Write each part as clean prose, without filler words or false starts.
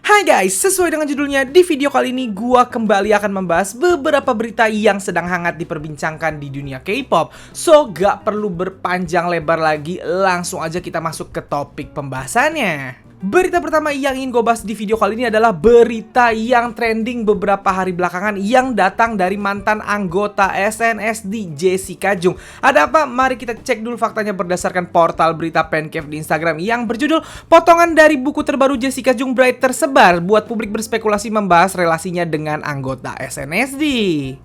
Hai guys, sesuai dengan judulnya, di video kali ini gua kembali akan membahas beberapa berita yang sedang hangat diperbincangkan di dunia K-pop. So, gak perlu berpanjang lebar lagi, langsung aja kita masuk ke topik pembahasannya. Berita pertama yang ingin gue bahas di video kali ini adalah berita yang trending beberapa hari belakangan yang datang dari mantan anggota SNSD Jessica Jung. Ada apa? Mari kita cek dulu faktanya berdasarkan portal berita Pancave di Instagram yang berjudul "Potongan dari buku terbaru Jessica Jung Bright tersebar buat publik berspekulasi membahas relasinya dengan anggota SNSD."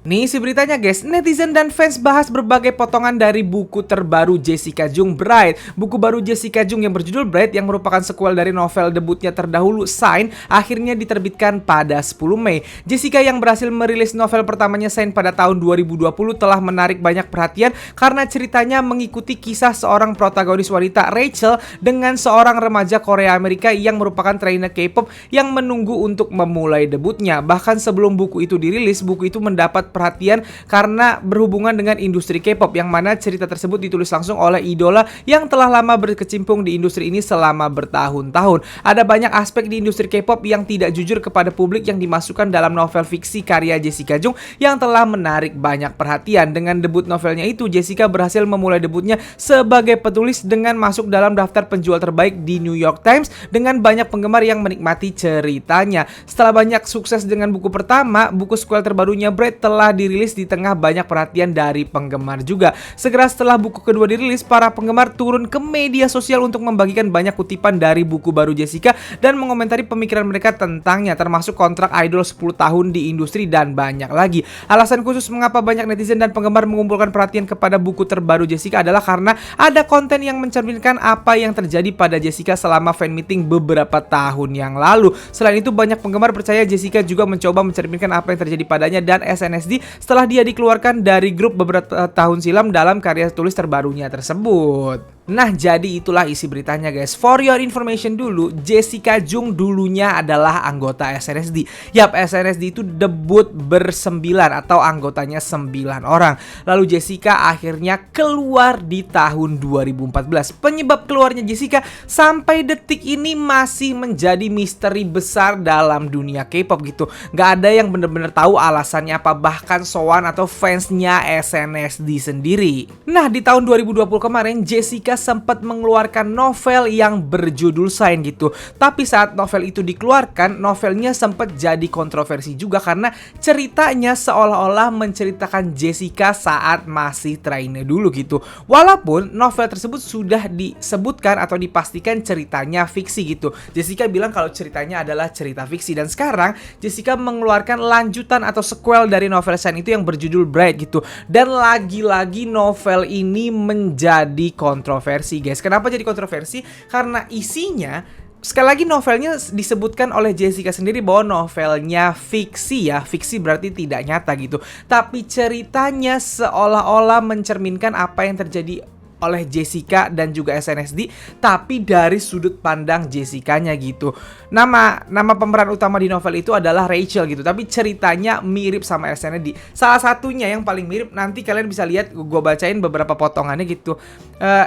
Nih si beritanya guys, netizen dan fans bahas berbagai potongan dari buku terbaru Jessica Jung Bright. Buku baru Jessica Jung yang berjudul Bright yang merupakan sequel dari novel debutnya terdahulu Sign akhirnya diterbitkan pada 10 Mei. Jessica yang berhasil merilis novel pertamanya Sign pada tahun 2020 telah menarik banyak perhatian karena ceritanya mengikuti kisah seorang protagonis wanita Rachel dengan seorang remaja Korea Amerika yang merupakan trainer K-pop yang menunggu untuk memulai debutnya. Bahkan sebelum buku itu dirilis, buku itu mendapat perhatian karena berhubungan dengan industri K-pop yang mana cerita tersebut ditulis langsung oleh idola yang telah lama berkecimpung di industri ini selama bertahun-tahun. Ada banyak aspek di industri K-pop yang tidak jujur kepada publik yang dimasukkan dalam novel fiksi karya Jessica Jung yang telah menarik banyak perhatian. Dengan debut novelnya itu, Jessica berhasil memulai debutnya sebagai penulis dengan masuk dalam daftar penjual terbaik di New York Times dengan banyak penggemar yang menikmati ceritanya. Setelah banyak sukses dengan buku pertama, buku sequel terbarunya Bright telah dirilis di tengah banyak perhatian dari penggemar juga. Segera setelah buku kedua dirilis, para penggemar turun ke media sosial untuk membagikan banyak kutipan dari buku baru Jessica dan mengomentari pemikiran mereka tentangnya, termasuk kontrak idol 10 tahun di industri dan banyak lagi. Alasan khusus mengapa banyak netizen dan penggemar mengumpulkan perhatian kepada buku terbaru Jessica adalah karena ada konten yang mencerminkan apa yang terjadi pada Jessica selama fan meeting beberapa tahun yang lalu. Selain itu, banyak penggemar percaya Jessica juga mencoba mencerminkan apa yang terjadi padanya dan SNSD setelah dia dikeluarkan dari grup beberapa tahun silam dalam karya tulis terbarunya tersebut. Nah, jadi itulah isi beritanya guys. For your information dulu, Jessica Jung dulunya adalah anggota SNSD. Yap, SNSD itu debut bersembilan atau anggotanya 9 orang. Lalu Jessica akhirnya keluar di tahun 2014. Penyebab keluarnya Jessica sampai detik ini masih menjadi misteri besar dalam dunia K-pop gitu. Gak ada yang bener-bener tahu alasannya apa, bahkan Soan atau fansnya SNSD sendiri. Nah, di tahun 2020 kemarin Jessica sempat mengeluarkan novel yang berjudul Sign gitu. Tapi saat novel itu dikeluarkan, novelnya sempat jadi kontroversi juga karena ceritanya seolah-olah menceritakan Jessica saat masih trainee dulu gitu. Walaupun novel tersebut sudah disebutkan atau dipastikan ceritanya fiksi gitu. Jessica bilang kalau ceritanya adalah cerita fiksi, dan sekarang Jessica mengeluarkan lanjutan atau sequel dari novel Sign itu yang berjudul Bright gitu. Dan lagi-lagi novel ini menjadi kontroversi guys. Kenapa jadi kontroversi? Karena isinya, sekali lagi, novelnya disebutkan oleh Jessica sendiri bahwa novelnya fiksi ya. Fiksi berarti tidak nyata gitu. Tapi ceritanya seolah-olah mencerminkan apa yang terjadi oleh Jessica dan juga SNSD, tapi dari sudut pandang Jessica-nya gitu. Nama pemeran utama di novel itu adalah Rachel gitu, tapi ceritanya mirip sama SNSD. Salah satunya yang paling mirip, nanti kalian bisa lihat, gue bacain beberapa potongannya gitu.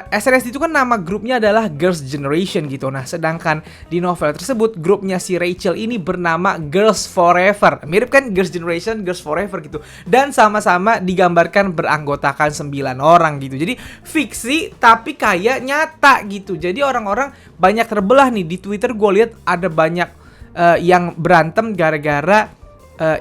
SNSD itu kan nama grupnya adalah Girls' Generation gitu. Nah, sedangkan di novel tersebut grupnya si Rachel ini bernama Girls Forever. Mirip kan, Girls' Generation, Girls Forever gitu. Dan sama-sama digambarkan beranggotakan 9 orang gitu. Jadi fiksi tapi kayak nyata gitu. Jadi orang-orang banyak terbelah nih. Di Twitter gue lihat ada banyak yang berantem gara-gara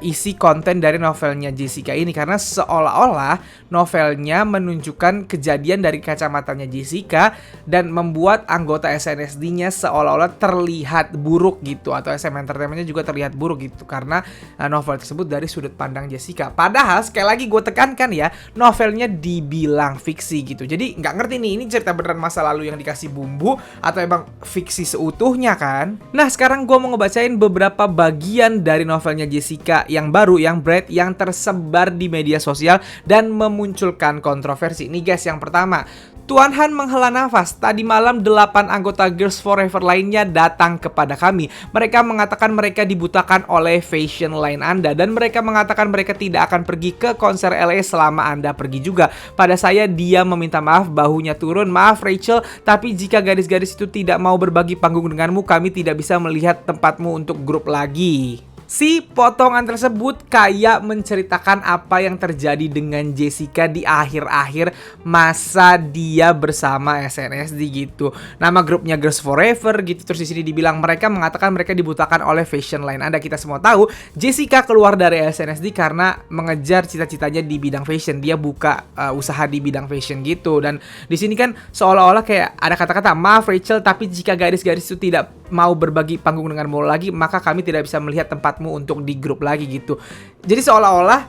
isi konten dari novelnya Jessica ini, karena seolah-olah novelnya menunjukkan kejadian dari kacamatanya Jessica dan membuat anggota SNSD-nya seolah-olah terlihat buruk gitu, atau SM Entertainment-nya juga terlihat buruk gitu karena novel tersebut dari sudut pandang Jessica. Padahal sekali lagi gue tekankan ya, novelnya dibilang fiksi gitu. Jadi nggak ngerti nih, ini cerita beneran masa lalu yang dikasih bumbu atau emang fiksi seutuhnya kan? Nah, sekarang gue mau ngebacain beberapa bagian dari novelnya Jessica yang baru, yang Bright, yang tersebar di media sosial dan memunculkan kontroversi. Nih guys, yang pertama, Tuan Han menghela nafas. Tadi malam 8 anggota Girls Forever lainnya datang kepada kami. Mereka mengatakan mereka dibutakan oleh fashion line Anda. Dan mereka mengatakan mereka tidak akan pergi ke konser LA selama Anda pergi juga. Pada saya, dia meminta maaf, bahunya turun. Maaf Rachel, tapi jika gadis-gadis itu tidak mau berbagi panggung denganmu, kami tidak bisa melihat tempatmu untuk grup lagi. Si potongan tersebut kayak menceritakan apa yang terjadi dengan Jessica di akhir-akhir masa dia bersama SNSD gitu. Nama grupnya Girls Forever gitu. Terus di sini dibilang mereka mengatakan mereka dibutakan oleh fashion line Anda. Kita semua tahu Jessica keluar dari SNSD karena mengejar cita-citanya di bidang fashion. Dia buka usaha di bidang fashion gitu. Dan di sini kan seolah-olah kayak ada kata-kata, maaf Rachel, tapi jika gadis-gadis itu tidak mau berbagi panggung denganmu lagi, maka kami tidak bisa melihat tempatmu untuk di grup lagi gitu. Jadi seolah-olah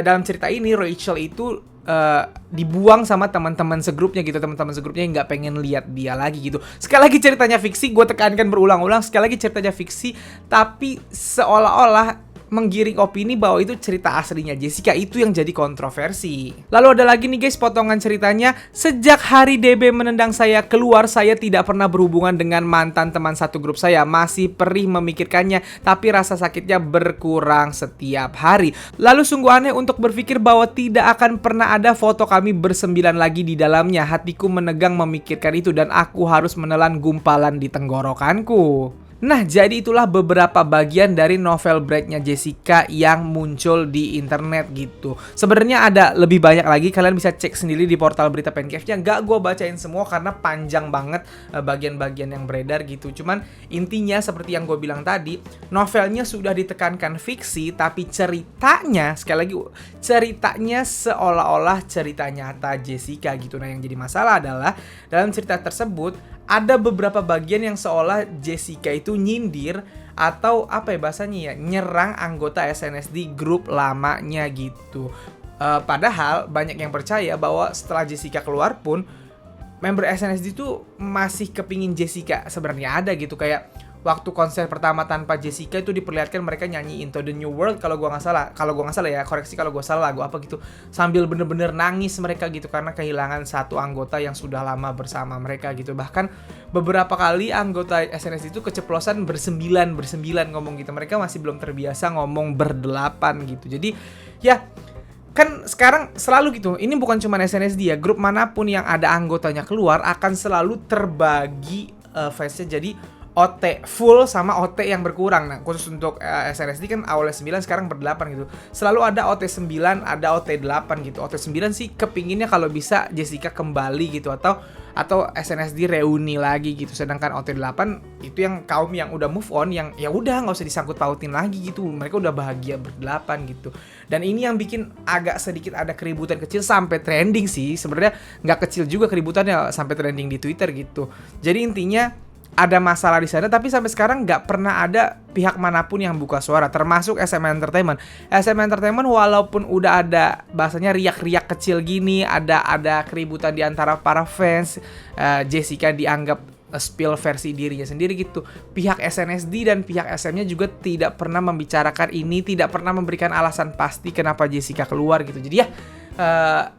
dalam cerita ini Rachel itu dibuang sama teman-teman segrupnya gitu. Teman-teman segrupnya nggak pengen lihat dia lagi gitu. Sekali lagi ceritanya fiksi, gue tekankan berulang-ulang, sekali lagi ceritanya fiksi, tapi seolah-olah menggiring opini bahwa itu cerita aslinya Jessica. Itu yang jadi kontroversi. Lalu ada lagi nih guys potongan ceritanya. Sejak hari DB menendang saya keluar, saya tidak pernah berhubungan dengan mantan teman satu grup saya. Masih perih memikirkannya, tapi rasa sakitnya berkurang setiap hari. Lalu sungguh aneh untuk berpikir bahwa tidak akan pernah ada foto kami bersembilan lagi di dalamnya. Hatiku menegang memikirkan itu dan aku harus menelan gumpalan di tenggorokanku. Nah, jadi itulah beberapa bagian dari novel breaknya Jessica yang muncul di internet gitu. Sebenarnya ada lebih banyak lagi, kalian bisa cek sendiri di portal berita Pancave-nya. Nggak gue bacain semua karena panjang banget bagian-bagian yang beredar gitu. Cuman intinya seperti yang gue bilang tadi, novelnya sudah ditekankan fiksi, tapi ceritanya, sekali lagi, ceritanya seolah-olah cerita nyata Jessica gitu. Nah, yang jadi masalah adalah dalam cerita tersebut ada beberapa bagian yang seolah Jessica itu nyindir atau apa ya bahasanya ya, nyerang anggota SNSD grup lamanya gitu. Padahal banyak yang percaya bahwa setelah Jessica keluar pun member SNSD itu masih kepingin Jessica sebenarnya ada gitu. Kayak waktu konser pertama tanpa Jessica itu diperlihatkan mereka nyanyi Into the New World kalau gua nggak salah ya, koreksi kalau gua salah, lagu apa gitu, sambil bener-bener nangis mereka gitu karena kehilangan satu anggota yang sudah lama bersama mereka gitu. Bahkan beberapa kali anggota SNSD itu keceplosan bersembilan ngomong gitu. Mereka masih belum terbiasa ngomong berdelapan gitu. Jadi ya kan sekarang selalu gitu. Ini bukan cuma SNSD ya, grup manapun yang ada anggotanya keluar akan selalu terbagi fansnya jadi OT full sama OT yang berkurang. Nah, khusus untuk SNSD kan awalnya 9, sekarang ber-8 gitu. Selalu ada OT 9, ada OT 8 gitu. OT 9 sih kepinginnya kalau bisa Jessica kembali gitu atau SNSD reuni lagi gitu. Sedangkan OT 8 itu yang kaum yang udah move on, yang ya udah nggak usah disangkut pautin lagi gitu. Mereka udah bahagia ber-8 gitu. Dan ini yang bikin agak sedikit ada keributan kecil sampai trending sih. Sebenarnya nggak kecil juga keributannya, sampai trending di Twitter gitu. Jadi intinya ada masalah di sana, tapi sampai sekarang nggak pernah ada pihak manapun yang buka suara, termasuk SM Entertainment. SM Entertainment walaupun udah ada bahasanya riak-riak kecil gini, ada keributan di antara para fans, Jessica dianggap spill versi dirinya sendiri gitu. Pihak SNSD dan pihak SM-nya juga tidak pernah membicarakan ini, tidak pernah memberikan alasan pasti kenapa Jessica keluar gitu. Jadi ya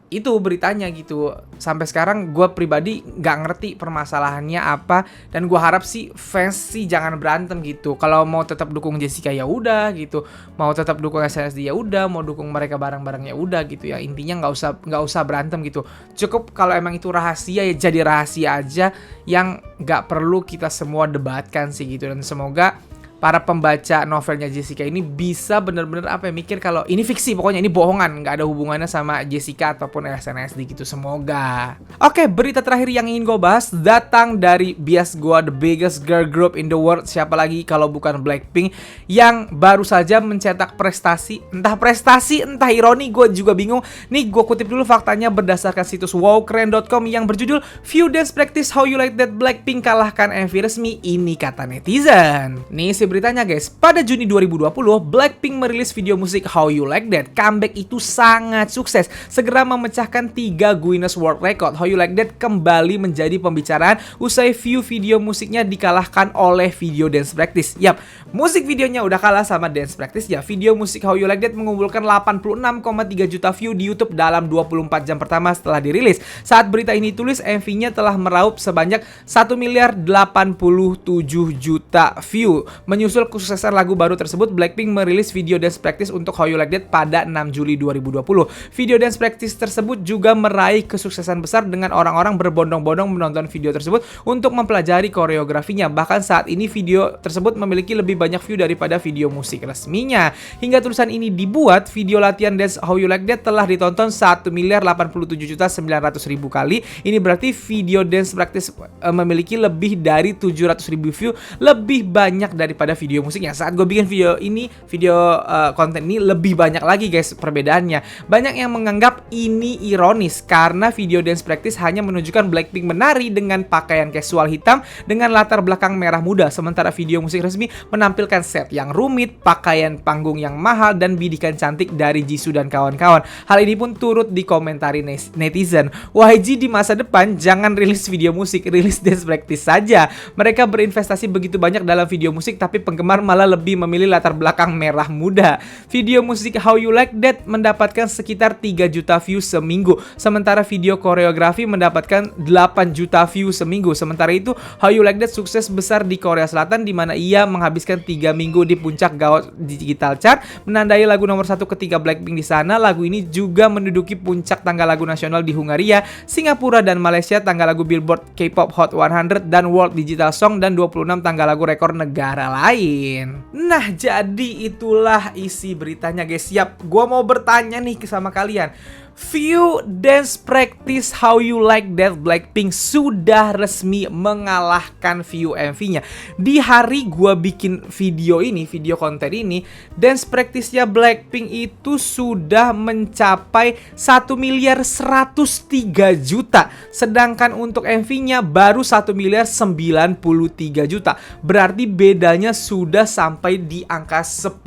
itu beritanya gitu. Sampai sekarang gue pribadi nggak ngerti permasalahannya apa, dan gue harap sih fans sih jangan berantem gitu. Kalau mau tetap dukung Jessica ya udah gitu, mau tetap dukung SNSD ya udah, mau dukung mereka bareng-bareng ya udah gitu ya. Intinya nggak usah berantem gitu. Cukup kalau emang itu rahasia ya jadi rahasia aja, yang nggak perlu kita semua debatkan sih gitu. Dan semoga para pembaca novelnya Jessica ini bisa bener-bener mikir kalau ini fiksi, pokoknya ini bohongan, nggak ada hubungannya sama Jessica ataupun SNSD gitu, semoga. Oke, berita terakhir yang ingin gue bahas datang dari bias gue, the biggest girl group in the world. Siapa lagi kalau bukan Blackpink, yang baru saja mencetak prestasi, entah ironi, gue juga bingung. Nih gue kutip dulu faktanya berdasarkan situs wowkeren.com yang berjudul Few Dance Practice How You Like That Blackpink kalahkan MV resmi, ini kata netizen. Nih si isi beritanya guys. Pada Juni 2020, Blackpink merilis video musik How You Like That. Comeback itu sangat sukses, segera memecahkan 3 Guinness World Record. How You Like That kembali menjadi pembicaraan usai view video musiknya dikalahkan oleh video Dance Practice. Yap, musik videonya udah kalah sama Dance Practice ya. Video musik How You Like That mengumpulkan 86,3 juta view di YouTube dalam 24 jam pertama setelah dirilis. Saat berita ini tulis, MV-nya telah meraup sebanyak 1.087 juta view. Menyusul kesuksesan lagu baru tersebut, Blackpink merilis video Dance Practice untuk How You Like That pada 6 Juli 2020. Video Dance Practice tersebut juga meraih kesuksesan besar dengan orang-orang berbondong-bondong menonton video tersebut untuk mempelajari koreografinya. Bahkan saat ini video tersebut memiliki lebih banyak view daripada video musik resminya. Hingga tulisan ini dibuat, video latihan Dance How You Like That telah ditonton 1.087.900.000 kali. Ini berarti video Dance Practice memiliki lebih dari 700.000 view, lebih banyak daripada video musiknya. Saat gue bikin video ini, konten ini lebih banyak lagi guys perbedaannya. Banyak yang menganggap ini ironis karena video Dance Practice hanya menunjukkan Blackpink menari dengan pakaian casual hitam dengan latar belakang merah muda, sementara video musik resmi menampilkan set yang rumit, pakaian panggung yang mahal, dan bidikan cantik dari Jisoo dan kawan-kawan. Hal ini pun turut dikomentari netizen. YG di masa depan jangan rilis video musik, rilis Dance Practice saja. Mereka berinvestasi begitu banyak dalam video musik, tapi penggemar malah lebih memilih latar belakang merah muda. Video musik How You Like That mendapatkan sekitar 3 juta view seminggu, sementara video koreografi mendapatkan 8 juta view seminggu. Sementara itu, How You Like That sukses besar di Korea Selatan, di mana ia menghabiskan 3 minggu di puncak Gaon Digital Chart, menandai lagu nomor 1 ketika Blackpink di sana. Lagu ini juga menduduki puncak tangga lagu nasional di Hungaria, Singapura, dan Malaysia, tangga lagu Billboard K-pop Hot 100 dan World Digital Song, dan 26 tangga lagu rekor negara lain. Nah, jadi itulah isi beritanya guys. Siap, gua mau bertanya nih sama kalian. View Dance Practice How You Like That Blackpink sudah resmi mengalahkan view MV-nya. Di hari gua bikin video ini, video konten ini, Dance Practice-nya Blackpink itu sudah mencapai 1.103 juta. Sedangkan untuk MV-nya baru 1.093 juta. Berarti bedanya sudah sampai di angka 10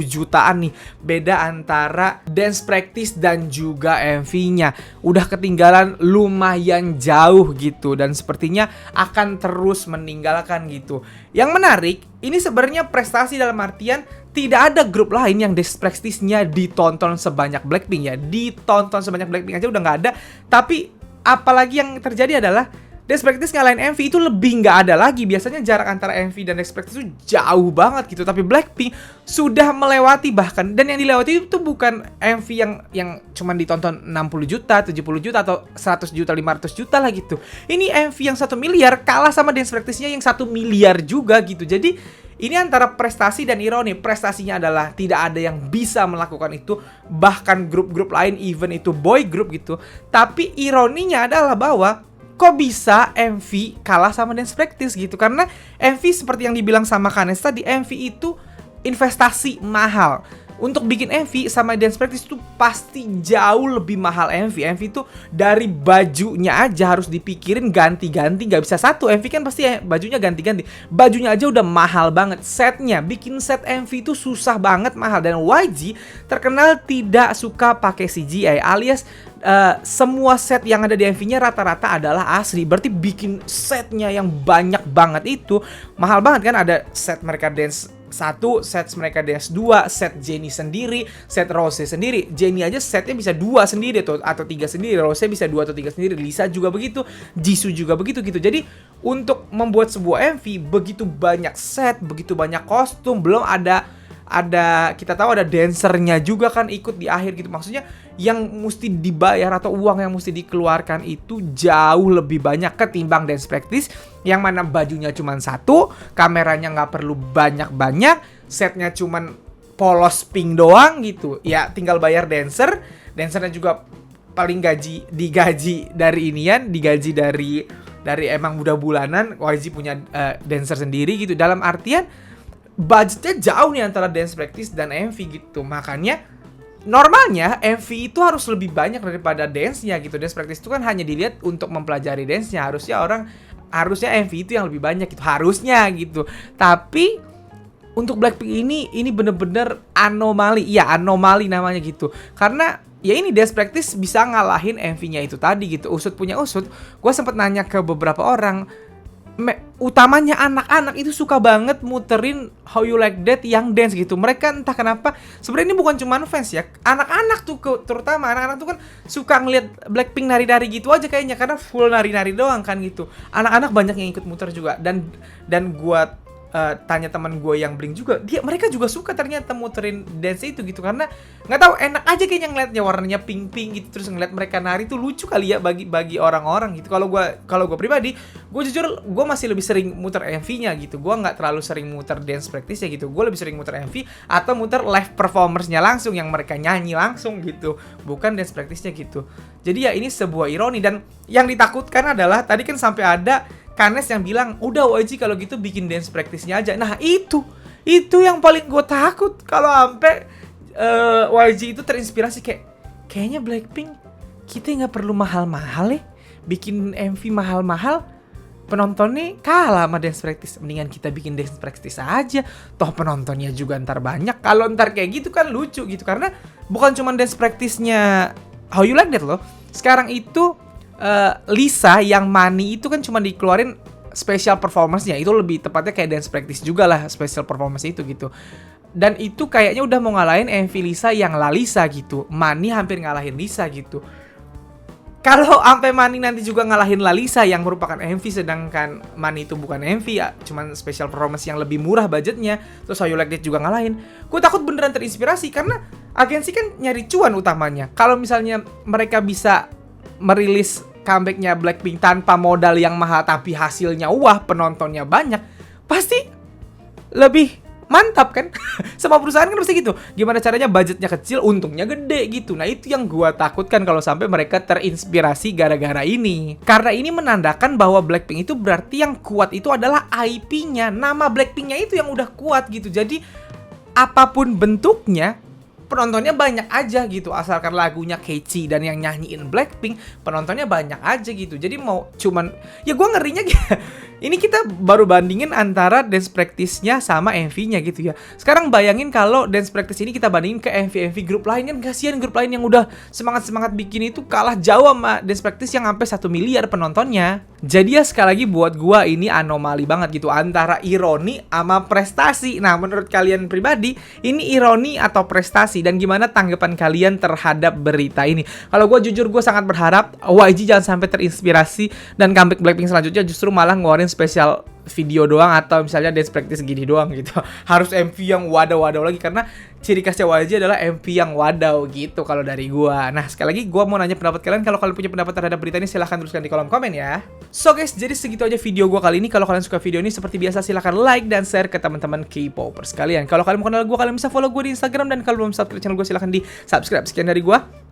jutaan nih. Beda antara Dance Practice dan juga MV-nya. Udah ketinggalan lumayan jauh gitu, dan sepertinya akan terus meninggalkan gitu. Yang menarik, ini sebenarnya prestasi dalam artian tidak ada grup lain yang Dance Practice-nya ditonton sebanyak Blackpink ya. Ditonton sebanyak Blackpink aja udah nggak ada. Tapi apalagi yang terjadi adalah Dance Practice ngalahin MV itu lebih nggak ada lagi. Biasanya jarak antara MV dan Dance Practice itu jauh banget gitu. Tapi Blackpink sudah melewati bahkan. Dan yang dilewati itu bukan MV yang cuman ditonton 60 juta, 70 juta, atau 100 juta, 500 juta lah gitu. Ini MV yang 1 miliar kalah sama Dance Practice-nya yang 1 miliar juga gitu. Jadi ini antara prestasi dan ironi. Prestasinya adalah tidak ada yang bisa melakukan itu, bahkan grup-grup lain, even itu boy group gitu. Tapi ironinya adalah bahwa kok bisa MV kalah sama Dance Practice gitu. Karena MV seperti yang dibilang sama Kanes tadi, MV itu investasi mahal. Untuk bikin MV sama Dance Practice itu pasti jauh lebih mahal MV. MV itu dari bajunya aja harus dipikirin ganti-ganti, nggak bisa satu. MV kan pasti bajunya ganti-ganti. Bajunya aja udah mahal banget. Setnya, bikin set MV itu susah banget, mahal. Dan YG terkenal tidak suka pakai CGI, alias semua set yang ada di MV-nya rata-rata adalah asli. Berarti bikin setnya yang banyak banget itu mahal banget kan. Ada set mereka dance 1, set mereka dance 2, set Jennie sendiri, set Rose sendiri. Jennie aja setnya bisa 2 sendiri tuh, atau 3 sendiri. Rose bisa 2 atau 3 sendiri. Lisa juga begitu, Jisoo juga begitu gitu. Jadi untuk membuat sebuah MV begitu banyak set, begitu banyak kostum, belum ada kita tahu ada dancernya juga kan ikut di akhir gitu. Maksudnya yang mesti dibayar atau uang yang mesti dikeluarkan itu jauh lebih banyak ketimbang Dance Practice yang mana bajunya cuma 1, kameranya nggak perlu banyak-banyak, setnya cuma polos pink doang gitu. Ya tinggal bayar dancernya juga paling digaji dari inian, digaji dari emang udah bulanan. YG punya dancer sendiri gitu. Dalam artian budgetnya jauh nih antara Dance Practice dan MV gitu. Makanya normalnya MV itu harus lebih banyak daripada dance-nya gitu. Dance Practice itu kan hanya dilihat untuk mempelajari dance-nya. Harusnya MV itu yang lebih banyak gitu. Harusnya gitu. Tapi untuk Blackpink ini bener-bener anomali. Ya, anomali namanya gitu. Karena ya ini dance practice bisa ngalahin MV-nya itu tadi gitu. Usut punya usut. Gue sempet nanya ke beberapa orang, utamanya anak-anak itu suka banget muterin How You Like That yang dance gitu. Mereka entah kenapa, sebenarnya ini bukan cuma fans ya, anak-anak tuh terutama anak-anak tuh kan suka ngeliat Blackpink nari-nari gitu aja kayaknya, karena full nari-nari doang kan gitu. Anak-anak banyak yang ikut muter juga, dan gua tanya teman gue yang Blink juga, mereka juga suka ternyata muterin dance itu gitu, karena nggak tahu, enak aja kayaknya ngeliatnya, warnanya pink gitu, terus ngeliat mereka nari tuh lucu kali ya bagi orang-orang gitu. Kalau gue pribadi, gue jujur gue masih lebih sering muter MV-nya gitu. Gue nggak terlalu sering muter dance practice-nya gitu. Gue lebih sering muter MV atau muter live performers-nya langsung yang mereka nyanyi langsung gitu, bukan dance practice-nya gitu. Jadi ya ini sebuah ironi, dan yang ditakutkan adalah tadi kan sampai ada Kanes yang bilang, udah YG kalau gitu bikin dance practice-nya aja. Nah itu yang paling gue takut, kalau sampai YG itu terinspirasi kayaknya Blackpink kita nggak perlu mahal-mahal ya, bikin MV mahal-mahal, penontonnya kalah sama dance practice. Mendingan kita bikin dance practice aja, toh penontonnya juga ntar banyak. Kalau ntar kayak gitu kan lucu gitu, karena bukan cuma dance practice-nya How You Like That loh. Sekarang itu Lisa yang Money itu kan cuma dikeluarin special performance-nya, itu lebih tepatnya kayak dance practice juga lah special performance itu gitu. Dan itu kayaknya udah mau ngalahin MV Lisa yang La Lisa gitu. Money hampir ngalahin Lisa gitu. Kalau sampai Money nanti juga ngalahin La Lisa yang merupakan MV, sedangkan Money itu bukan MV ya, cuman special performance yang lebih murah budgetnya, terus How You Like That juga ngalahin, gue takut beneran terinspirasi, karena agensi kan nyari cuan utamanya. Kalau misalnya mereka bisa merilis comeback-nya Blackpink tanpa modal yang mahal tapi hasilnya wah, penontonnya banyak, pasti lebih mantap kan? Semua perusahaan kan pasti gitu. Gimana caranya budgetnya kecil, untungnya gede gitu. Nah itu yang gua takutkan kalau sampai mereka terinspirasi gara-gara ini. Karena ini menandakan bahwa Blackpink itu berarti yang kuat itu adalah IP-nya. Nama Blackpink-nya itu yang udah kuat gitu. Jadi apapun bentuknya, penontonnya banyak aja gitu. Asalkan lagunya catchy dan yang nyanyiin Blackpink, penontonnya banyak aja gitu. Jadi mau cuman, ya gue ngerinya ini kita baru bandingin antara dance practice-nya sama MV-nya gitu ya. Sekarang bayangin kalau dance practice ini kita bandingin ke MV-MV grup lain, kan kasihan grup lain yang udah semangat-semangat bikin itu kalah jauh sama dance practice yang sampai 1 miliar penontonnya. Jadi ya sekali lagi buat gua ini anomali banget gitu, antara ironi sama prestasi. Nah menurut kalian pribadi, ini ironi atau prestasi? Dan gimana tanggapan kalian terhadap berita ini? Kalau gue jujur, gue sangat berharap YG jangan sampai terinspirasi dan comeback Blackpink selanjutnya justru malah ngeluarin spesial video doang, atau misalnya dance practice gini doang gitu. Harus MV yang wadaw-wadaw lagi, karena ciri khasnya YG adalah MV yang wadaw gitu kalau dari gua. Nah sekali lagi gua mau nanya pendapat kalian. Kalau kalian punya pendapat terhadap berita ini, silahkan tuliskan di kolom komen ya. So guys, jadi segitu aja video gua kali ini. Kalau kalian suka video ini, seperti biasa silahkan like dan share ke teman-teman K-popers kalian. Kalau kalian mau kenal gua, kalian bisa follow gua di Instagram, dan kalau belum subscribe channel gua silahkan di subscribe. Sekian dari gua.